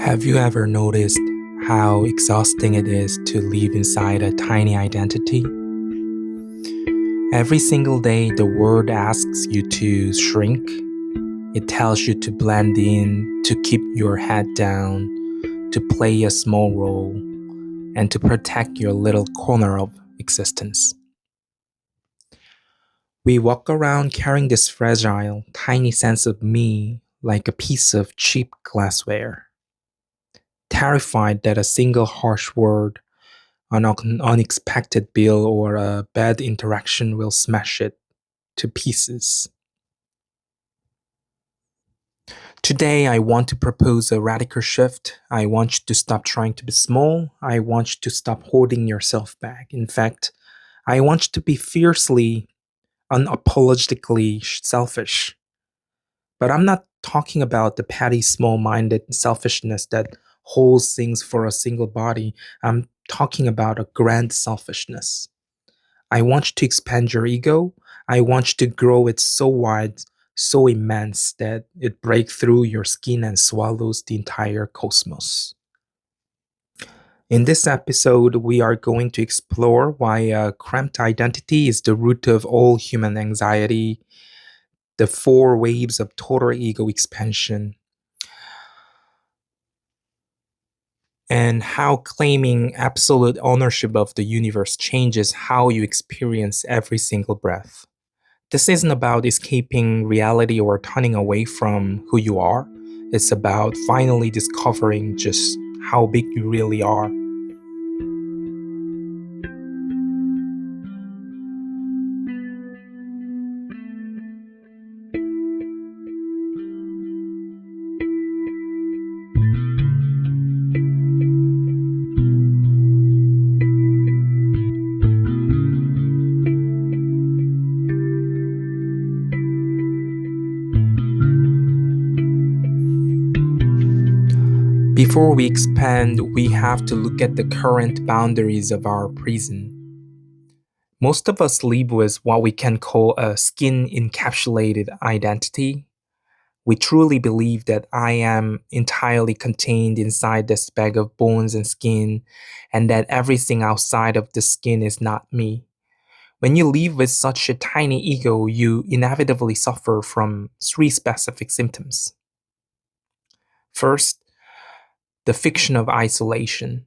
Have you ever noticed how exhausting it is to live inside a tiny identity? Every single day, the world asks you to shrink. It tells you to blend in, to keep your head down, to play a small role, and to protect your little corner of existence. We walk around carrying this fragile, tiny sense of me like a piece of cheap glassware, terrified that a single harsh word, an unexpected bill, or a bad interaction will smash it to pieces. Today, I want to propose a radical shift. I want you to stop trying to be small. I want you to stop holding yourself back. In fact, I want you to be fiercely, unapologetically selfish. But I'm not talking about the petty, small minded selfishness that holds things for a single body. I'm talking about a grand selfishness. I want you to expand your ego. I want you to grow it so wide, so immense that it breaks through your skin and swallows the entire cosmos. In this episode, we are going to explore why a cramped identity is the root of all human anxiety, the 4 waves of total ego expansion, and how claiming absolute ownership of the universe changes how you experience every single breath. This isn't about escaping reality or turning away from who you are. It's about finally discovering just how big you really are. Before we expand, we have to look at the current boundaries of our prison. Most of us live with what we can call a skin-encapsulated identity. We truly believe that I am entirely contained inside this bag of bones and skin, and that everything outside of the skin is not me. When you live with such a tiny ego, you inevitably suffer from 3 specific symptoms. First, the fiction of isolation.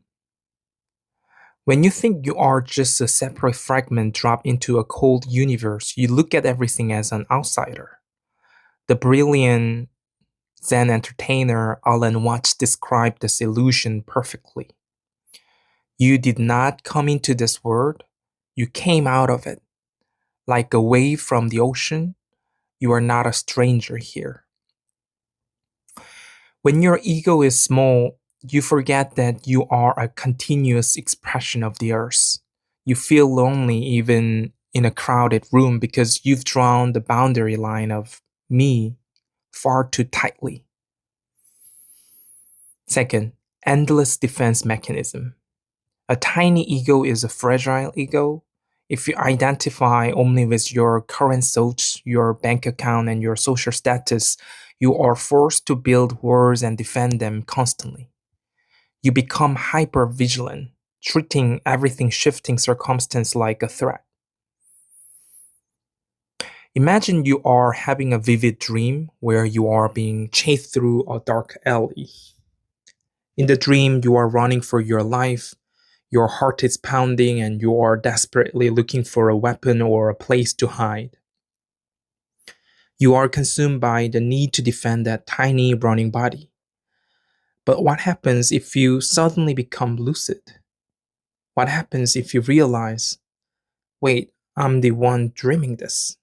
When you think you are just a separate fragment dropped into a cold universe, you look at everything as an outsider. The brilliant Zen entertainer Alan Watts described this illusion perfectly. You did not come into this world, you came out of it. Like a wave from the ocean, you are not a stranger here. When your ego is small, you forget that you are a continuous expression of the earth. You feel lonely even in a crowded room because you've drawn the boundary line of me far too tightly. Second, endless defense mechanism. A tiny ego is a fragile ego. If you identify only with your current thoughts, your bank account, and your social status, you are forced to build walls and defend them constantly. You become hyper vigilant, treating everything shifting circumstance like a threat. Imagine you are having a vivid dream where you are being chased through a dark alley. In the dream, you are running for your life. Your heart is pounding and you are desperately looking for a weapon or a place to hide. You are consumed by the need to defend that tiny running body. But what happens if you suddenly become lucid? What happens if you realize, wait, I'm the one dreaming this?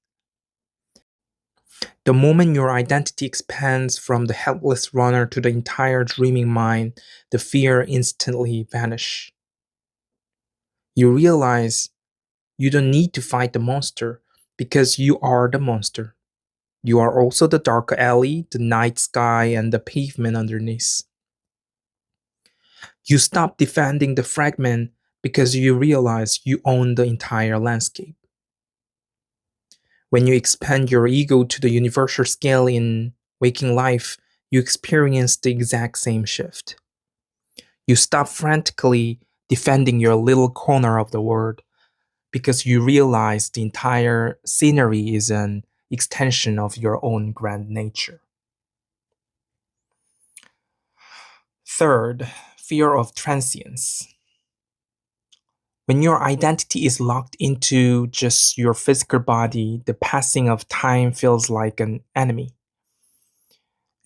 The moment your identity expands from the helpless runner to the entire dreaming mind, the fear instantly vanishes. You realize you don't need to fight the monster because you are the monster. You are also the dark alley, the night sky, and the pavement underneath. You stop defending the fragment because you realize you own the entire landscape. When you expand your ego to the universal scale in waking life, you experience the exact same shift. You stop frantically defending your little corner of the world because you realize the entire scenery is an extension of your own grand nature. Third, fear of transience. When your identity is locked into just your physical body, the passing of time feels like an enemy.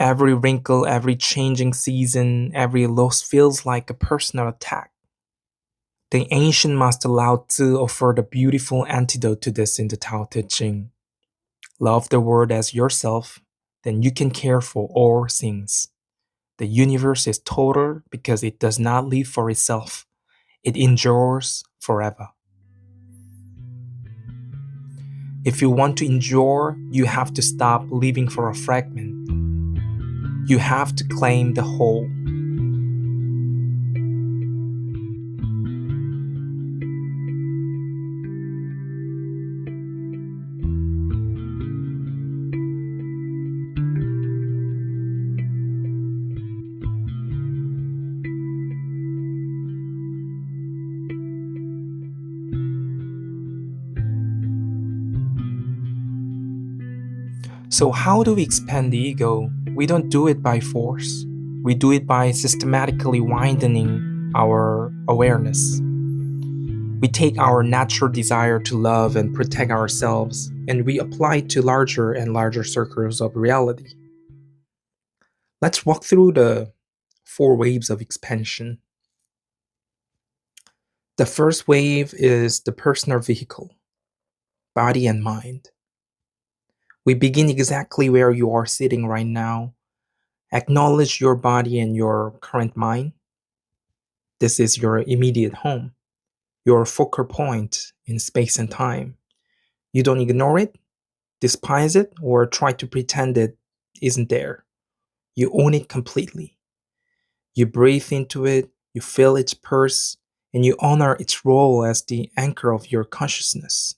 Every wrinkle, every changing season, every loss feels like a personal attack. The ancient master Lao Tzu offered a beautiful antidote to this in the Tao Te Ching. Love the world as yourself, then you can care for all things. The universe is total because it does not live for itself. It endures forever. If you want to endure, you have to stop living for a fragment. You have to claim the whole. So, how do we expand the ego? We don't do it by force. We do it by systematically widening our awareness. We take our natural desire to love and protect ourselves and we apply it to larger and larger circles of reality. Let's walk through the four waves of expansion. The first wave is the personal vehicle, body and mind. We begin exactly where you are sitting right now. Acknowledge your body and your current mind. This is your immediate home, your focal point in space and time. You don't ignore it, despise it, or try to pretend it isn't there. You own it completely. You breathe into it, you feel its pulse, and you honor its role as the anchor of your consciousness.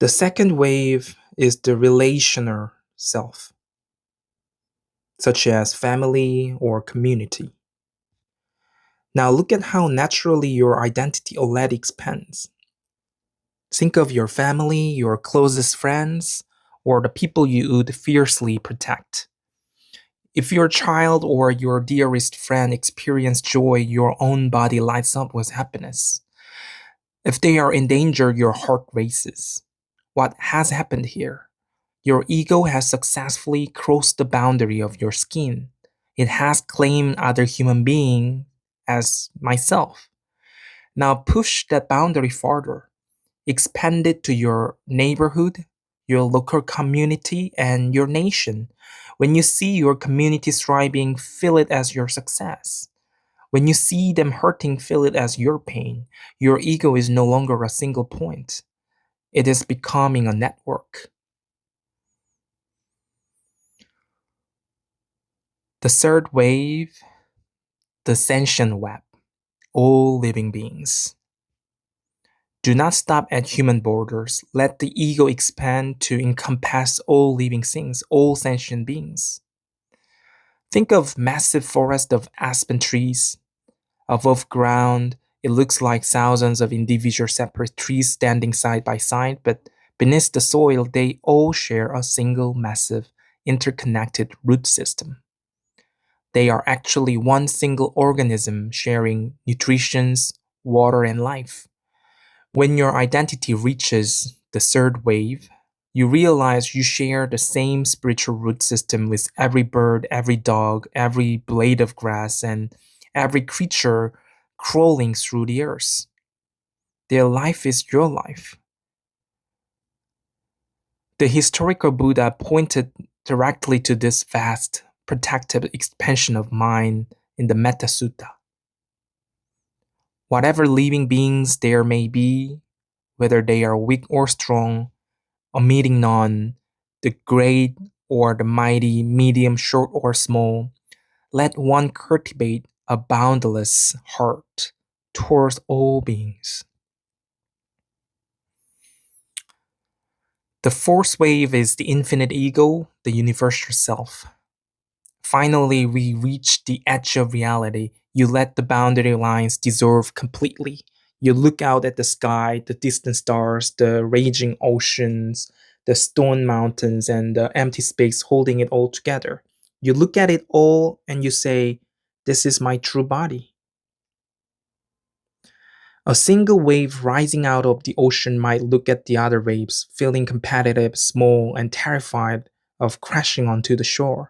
The second wave is the relational self, such as family or community. Now look at how naturally your identity already expands. Think of your family, your closest friends, or the people you would fiercely protect. If your child or your dearest friend experience joy, your own body lights up with happiness. If they are in danger, your heart races. What has happened here? Your ego has successfully crossed the boundary of your skin. It has claimed other human being as myself. Now push that boundary farther. Expand it to your neighborhood, your local community, and your nation. When you see your community thriving, feel it as your success. When you see them hurting, feel it as your pain. Your ego is no longer a single point. It is becoming a network. The third wave, the sentient web, all living beings. Do not stop at human borders. Let the ego expand to encompass all living things, all sentient beings. Think of massive forest of aspen trees. Above ground, it looks like thousands of individual separate trees standing side by side, but beneath the soil, they all share a single massive interconnected root system. They are actually one single organism sharing nutrition, water, and life. When your identity reaches the third wave, you realize you share the same spiritual root system with every bird, every dog, every blade of grass, and every creature crawling through the earth. Their life is your life. The historical Buddha pointed directly to this vast, protective expansion of mind in the Metta Sutta. Whatever living beings there may be, whether they are weak or strong, omitting none, the great or the mighty, medium, short or small, let one cultivate a boundless heart towards all beings. The fourth wave is the infinite ego, the universal self. Finally, we reach the edge of reality. You let the boundary lines dissolve completely. You look out at the sky, the distant stars, the raging oceans, the stone mountains, and the empty space holding it all together. You look at it all and you say, "This is my true body." A single wave rising out of the ocean might look at the other waves, feeling competitive, small, and terrified of crashing onto the shore.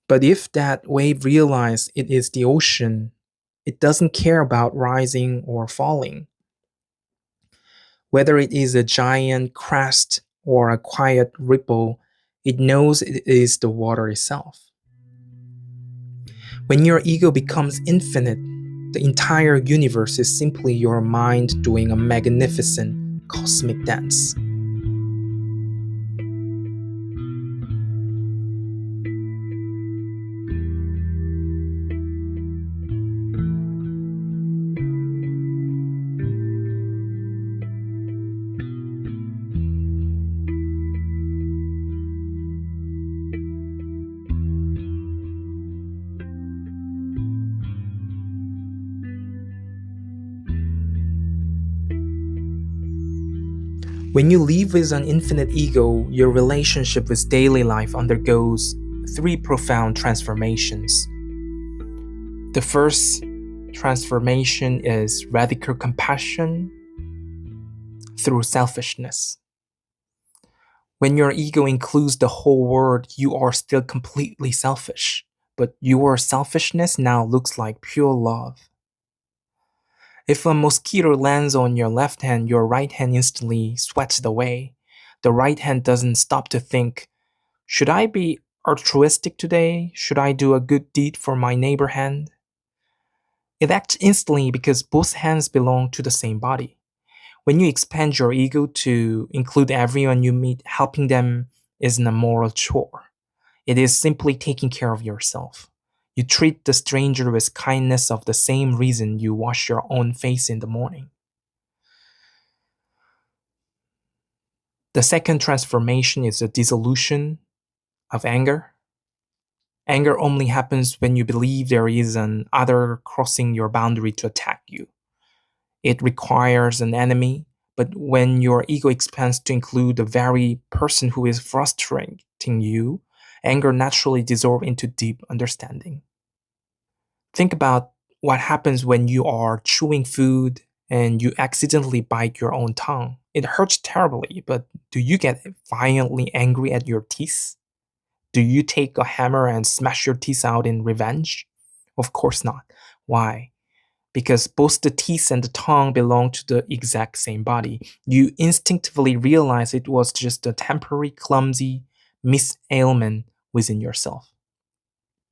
But if that wave realizes it is the ocean, it doesn't care about rising or falling. Whether it is a giant crest or a quiet ripple, it knows it is the water itself. When your ego becomes infinite, the entire universe is simply your mind doing a magnificent cosmic dance. When you live with an infinite ego, your relationship with daily life undergoes three profound transformations. The first transformation is radical compassion through selfishness. When your ego includes the whole world, you are still completely selfish, but your selfishness now looks like pure love. If a mosquito lands on your left hand, your right hand instantly swats it away. The right hand doesn't stop to think, should I be altruistic today? Should I do a good deed for my neighbor hand? It acts instantly because both hands belong to the same body. When you expand your ego to include everyone you meet, helping them isn't a moral chore. It is simply taking care of yourself. You treat the stranger with kindness of the same reason you wash your own face in the morning. The second transformation is the dissolution of anger. Anger only happens when you believe there is an other crossing your boundary to attack you. It requires an enemy, but when your ego expands to include the very person who is frustrating you, anger naturally dissolves into deep understanding. Think about what happens when you are chewing food and you accidentally bite your own tongue. It hurts terribly, but do you get violently angry at your teeth? Do you take a hammer and smash your teeth out in revenge? Of course not. Why? Because both the teeth and the tongue belong to the exact same body. You instinctively realize it was just a temporary, clumsy misailment within yourself.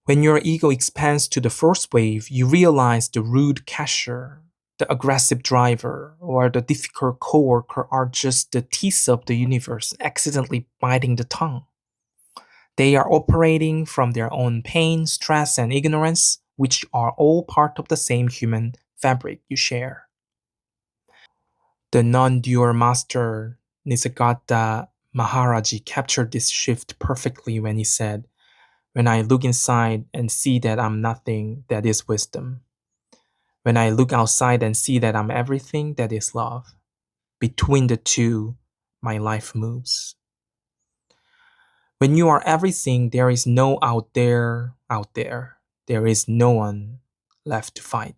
When your ego expands to the first wave, you realize the rude cashier, the aggressive driver, or the difficult coworker are just the teeth of the universe accidentally biting the tongue. They are operating from their own pain, stress, and ignorance, which are all part of the same human fabric you share. The non-dual master Nisargadatta Maharaji captured this shift perfectly when he said, "When I look inside and see that I'm nothing, that is wisdom. When I look outside and see that I'm everything, that is love. Between the two, my life moves." When you are everything, there is no out there, out there. There is no one left to fight.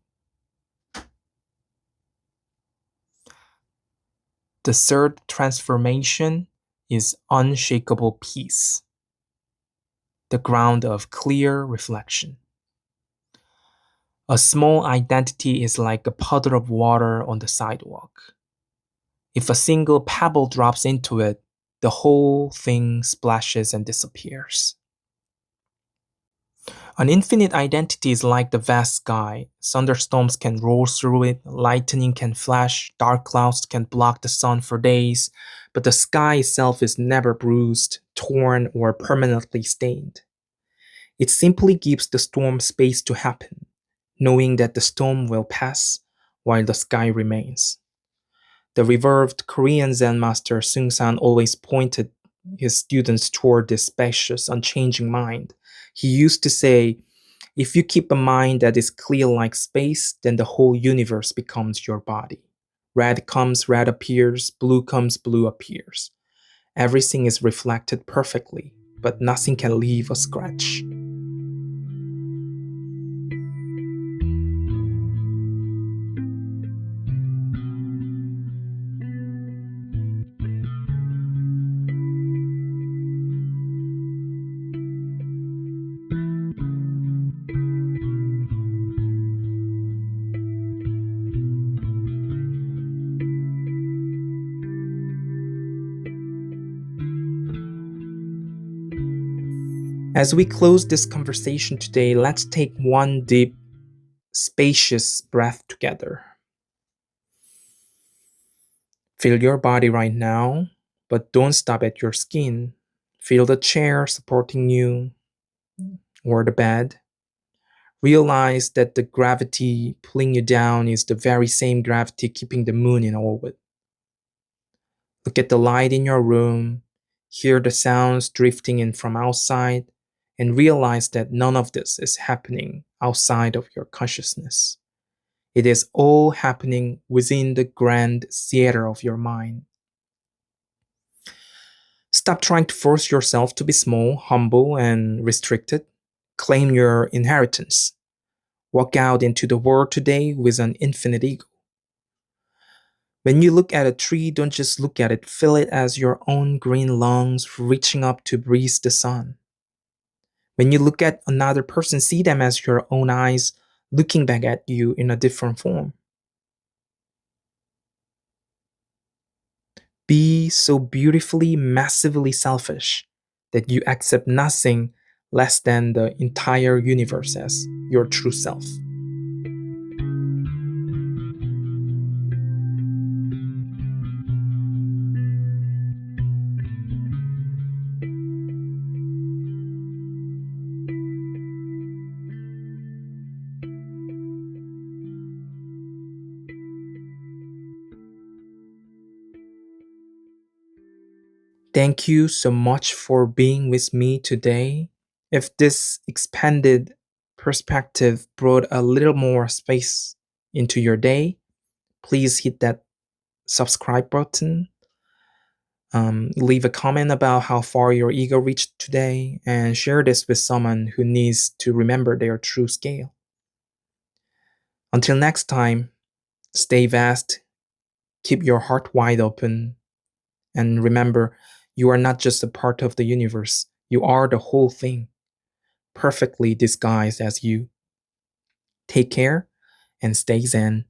The third transformation is unshakable peace, the ground of clear reflection. A small identity is like a puddle of water on the sidewalk. If a single pebble drops into it, the whole thing splashes and disappears. An infinite identity is like the vast sky. Thunderstorms can roll through it, lightning can flash, dark clouds can block the sun for days, but the sky itself is never bruised, torn, or permanently stained. It simply gives the storm space to happen, knowing that the storm will pass while the sky remains. The revered Korean Zen master Seung San always pointed his students toward this spacious, unchanging mind. He used to say, if you keep a mind that is clear like space, then the whole universe becomes your body. Red comes, red appears, blue comes, blue appears. Everything is reflected perfectly, but nothing can leave a scratch. As we close this conversation today, let's take one deep, spacious breath together. Feel your body right now, but don't stop at your skin. Feel the chair supporting you or the bed. Realize that the gravity pulling you down is the very same gravity keeping the moon in orbit. Look at the light in your room, hear the sounds drifting in from outside, and realize that none of this is happening outside of your consciousness. It is all happening within the grand theater of your mind. Stop trying to force yourself to be small, humble, and restricted. Claim your inheritance. Walk out into the world today with an infinite ego. When you look at a tree, don't just look at it, feel it as your own green lungs reaching up to breathe the sun. When you look at another person, see them as your own eyes looking back at you in a different form. Be so beautifully, massively selfish that you accept nothing less than the entire universe as your true self. Thank you so much for being with me today. If this expanded perspective brought a little more space into your day, please hit that subscribe button. Leave a comment about how far your ego reached today and share this with someone who needs to remember their true scale. Until next time, stay vast, keep your heart wide open, and remember, you are not just a part of the universe, you are the whole thing, perfectly disguised as you. Take care and stay zen.